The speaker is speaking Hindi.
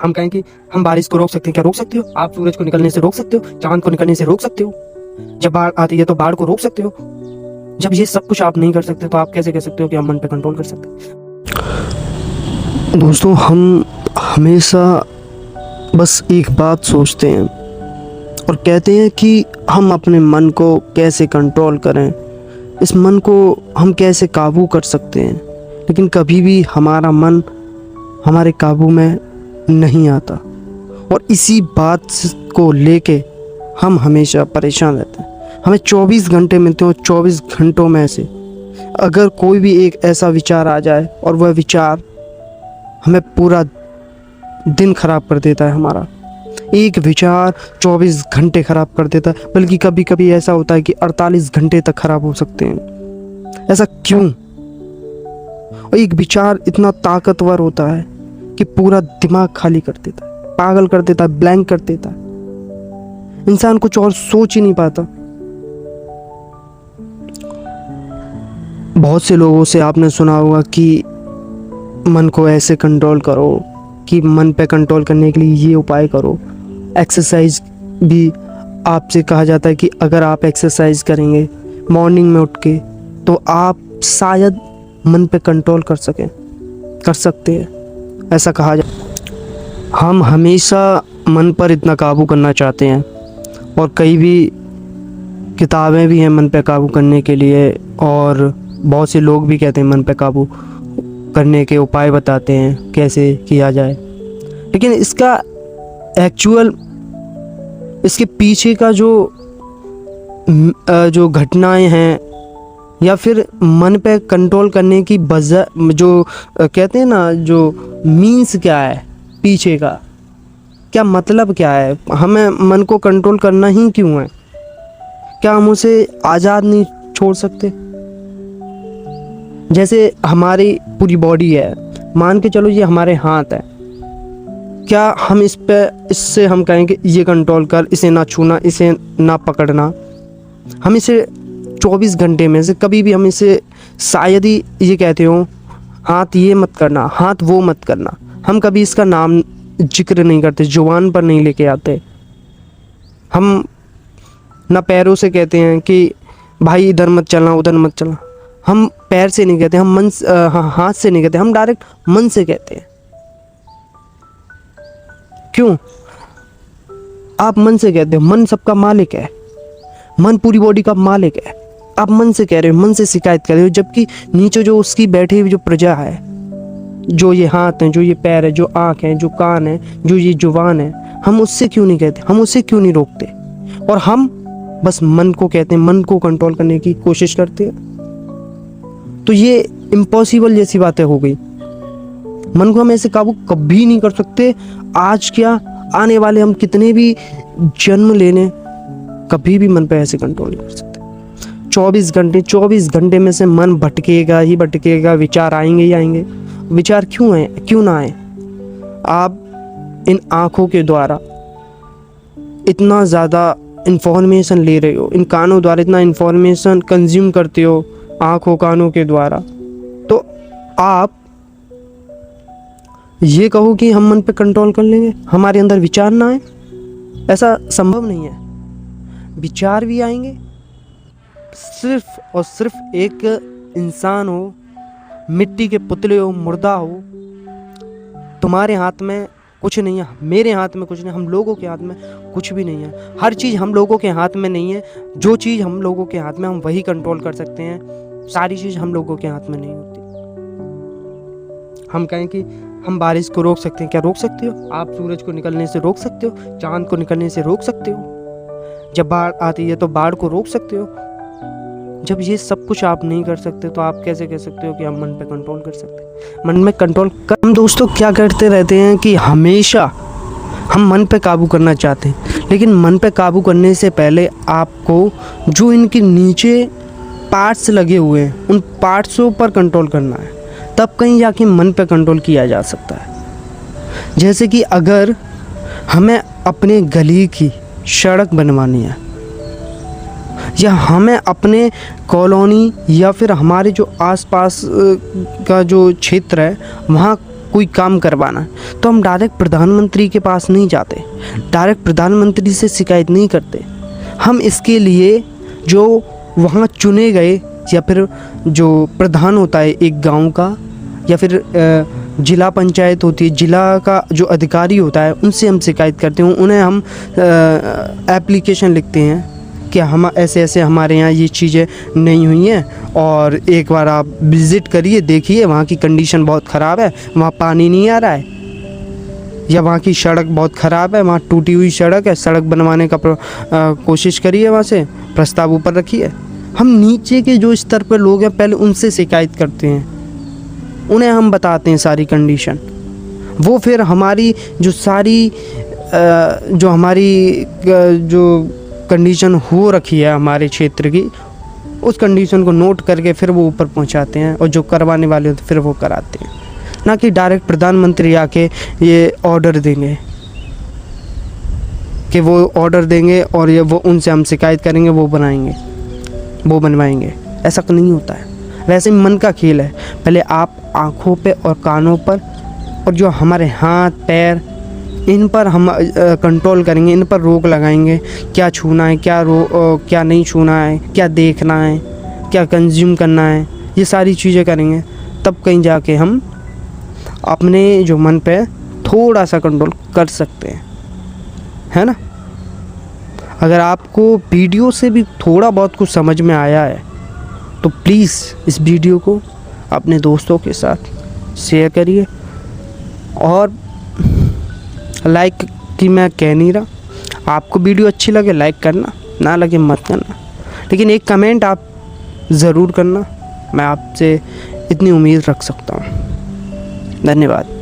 हम कहें कि हम बारिश को रोक सकते हैं, क्या रोक सकते हो? आप सूरज को निकलने से रोक सकते हो? चांद को निकलने से रोक सकते हो? जब बाढ़ आती है तो बाढ़ को रोक सकते हो? जब ये सब कुछ आप नहीं कर सकते तो आप कैसे कह सकते हो कि हम मन पे कंट्रोल कर सकते हैं? दोस्तों, हम हमेशा बस एक बात सोचते हैं और कहते हैं कि हम अपने मन को कैसे कंट्रोल करें, इस मन को हम कैसे काबू कर सकते हैं, लेकिन कभी भी हमारा मन हमारे काबू में नहीं आता और इसी बात को लेके हम हमेशा परेशान रहते हैं। हमें 24 घंटे मिलते हैं और 24 घंटों में से अगर कोई भी एक ऐसा विचार आ जाए और वह विचार हमें पूरा दिन ख़राब कर देता है, हमारा एक विचार 24 घंटे ख़राब कर देता है, बल्कि कभी कभी ऐसा होता है कि 48 घंटे तक ख़राब हो सकते हैं। ऐसा क्यों? और एक विचार इतना ताकतवर होता है कि पूरा दिमाग खाली कर देता है, पागल कर देता है, ब्लैंक कर देता है। इंसान कुछ और सोच ही नहीं पाता। बहुत से लोगों से आपने सुना होगा कि मन को ऐसे कंट्रोल करो, कि मन पे कंट्रोल करने के लिए ये उपाय करो। एक्सरसाइज भी आपसे कहा जाता है कि अगर आप एक्सरसाइज करेंगे मॉर्निंग में उठ के तो आप शायद मन पे कंट्रोल कर सकते हैं, ऐसा कहा जाता। हम हमेशा मन पर इतना काबू करना चाहते हैं और कई भी किताबें भी हैं मन पे काबू करने के लिए, और बहुत से लोग भी कहते हैं मन पे काबू करने के उपाय बताते हैं कैसे किया जाए। लेकिन इसका एक्चुअल, इसके पीछे का जो घटनाएं हैं या फिर मन पे कंट्रोल करने की वजह, जो कहते हैं ना, जो मीन्स क्या है पीछे का, क्या मतलब क्या है, हमें मन को कंट्रोल करना ही क्यों है? क्या हम उसे आज़ाद नहीं छोड़ सकते? जैसे हमारी पूरी बॉडी है, मान के चलो ये हमारे हाथ है, क्या हम इससे हम कहेंगे ये कंट्रोल कर, इसे ना छूना, इसे ना पकड़ना? हम इसे 24 घंटे में से कभी भी हम इसे शायद ही ये कहते हो, हाथ ये मत करना, हाथ वो मत करना। हम कभी इसका नाम जिक्र नहीं करते, जुबान पर नहीं लेके आते। हम ना पैरों से कहते हैं कि भाई इधर मत चलना, उधर मत चलना। हम पैर से नहीं कहते, हम हाथ से नहीं कहते, हम डायरेक्ट मन से कहते हैं। क्यों? आप मन से कहते हो, मन सबका मालिक है, मन पूरी बॉडी का मालिक है। आप मन से कह रहे हो, मन से शिकायत कर रहे हो, जबकि नीचे जो उसकी बैठी हुई जो प्रजा है, जो ये हाथ है, जो ये पैर है, जो आँख है, जो कान है, जो ये जुबान है, हम उससे क्यों नहीं कहते? हम उससे क्यों नहीं रोकते? और हम बस मन को कहते हैं, मन को कंट्रोल करने की कोशिश करते हैं। तो ये इम्पॉसिबल जैसी बातें हो गई। मन को हम ऐसे काबू कभी नहीं कर सकते। आज क्या, आने वाले हम कितने भी जन्म लेने, कभी भी मन पे ऐसे कंट्रोल नहीं कर सकते। 24 घंटे में से मन भटकेगा ही भटकेगा, विचार आएंगे ही आएंगे। विचार क्यों ना आए? आप इन आँखों के द्वारा इतना ज़्यादा इंफॉर्मेशन ले रहे हो, इन कानों द्वारा इतना इंफॉर्मेशन कंज्यूम करते हो आँखों कानों के द्वारा, तो आप ये कहो कि हम मन पे कंट्रोल कर लेंगे, हमारे अंदर विचार ना आए? ऐसा संभव नहीं है। विचार भी आएंगे। सिर्फ और सिर्फ एक इंसान हो, मिट्टी के पुतले हो, मुर्दा हो, तुम्हारे हाथ में कुछ नहीं है, मेरे हाथ में कुछ नहीं, हम लोगों के हाथ में कुछ भी नहीं है। हर चीज़ हम लोगों के हाथ में नहीं है। जो चीज़ हम लोगों के हाथ में, हम वही कंट्रोल कर सकते हैं। सारी चीज़ हम लोगों के हाथ में नहीं होती। हम कहें कि हम बारिश को रोक सकते हैं, क्या रोक सकते हो? आप सूरज को निकलने से रोक सकते हो? चांद को निकलने से रोक सकते हो? जब बाढ़ आती है तो बाढ़ को रोक सकते हो? जब ये सब कुछ आप नहीं कर सकते तो आप कैसे कह सकते हो कि हम मन पे कंट्रोल कर सकते हैं? मन में कंट्रोल कर, हम दोस्तों क्या करते रहते हैं कि हमेशा हम मन पे काबू करना चाहते हैं, लेकिन मन पे काबू करने से पहले आपको जो इनके नीचे पार्ट्स लगे हुए हैं उन पार्ट्सों पर कंट्रोल करना है, तब कहीं जाके मन पे कंट्रोल किया जा सकता है। जैसे कि अगर हमें अपने गली की सड़क बनवानी है, या हमें अपने कॉलोनी या फिर हमारे जो आसपास का जो क्षेत्र है वहाँ कोई काम करवाना है तो हम डायरेक्ट प्रधानमंत्री के पास नहीं जाते, डायरेक्ट प्रधानमंत्री से शिकायत नहीं करते। हम इसके लिए जो वहाँ चुने गए या फिर जो प्रधान होता है एक गांव का, या फिर जिला पंचायत होती है, जिला का जो अधिकारी होता है, उनसे हम शिकायत करते हैं। उन्हें हम एप्लीकेशन लिखते हैं कि हम ऐसे ऐसे हमारे यहाँ ये चीज़ें नहीं हुई हैं और एक बार आप विज़िट करिए, देखिए वहाँ की कंडीशन बहुत ख़राब है, वहाँ पानी नहीं आ रहा है, या वहाँ की सड़क बहुत ख़राब है, वहाँ टूटी हुई सड़क है, सड़क बनवाने का कोशिश करिए, वहाँ से प्रस्ताव ऊपर रखिए। हम नीचे के जो स्तर पर लोग हैं पहले उनसे शिकायत करते हैं, उन्हें हम बताते हैं सारी कंडीशन। वो फिर हमारी जो सारी जो हमारी जो कंडीशन हो रखी है हमारे क्षेत्र की, उस कंडीशन को नोट करके फिर वो ऊपर पहुंचाते हैं, और जो करवाने वाले होते फिर वो कराते हैं। ना कि डायरेक्ट प्रधानमंत्री आके ये ऑर्डर देंगे कि वो ऑर्डर देंगे और ये वो उनसे हम शिकायत करेंगे, वो बनाएंगे, वो बनवाएंगे। ऐसा नहीं होता है। वैसे मन का खेल है। पहले आप आँखों पे और कानों पर और जो हमारे हाथ पैर, इन पर हम कंट्रोल करेंगे, इन पर रोक लगाएंगे। क्या छूना है, क्या नहीं छूना है, क्या देखना है, क्या कंज्यूम करना है, ये सारी चीज़ें करेंगे, तब कहीं जाके हम अपने जो मन पे थोड़ा सा कंट्रोल कर सकते हैं, है ना। अगर आपको वीडियो से भी थोड़ा बहुत कुछ समझ में आया है तो प्लीज़ इस वीडियो को अपने दोस्तों के साथ शेयर करिए, और लाइक की मैं कह नहीं रहा, आपको वीडियो अच्छी लगे लाइक करना, ना लगे मत करना, लेकिन एक कमेंट आप ज़रूर करना। मैं आपसे इतनी उम्मीद रख सकता हूँ। धन्यवाद।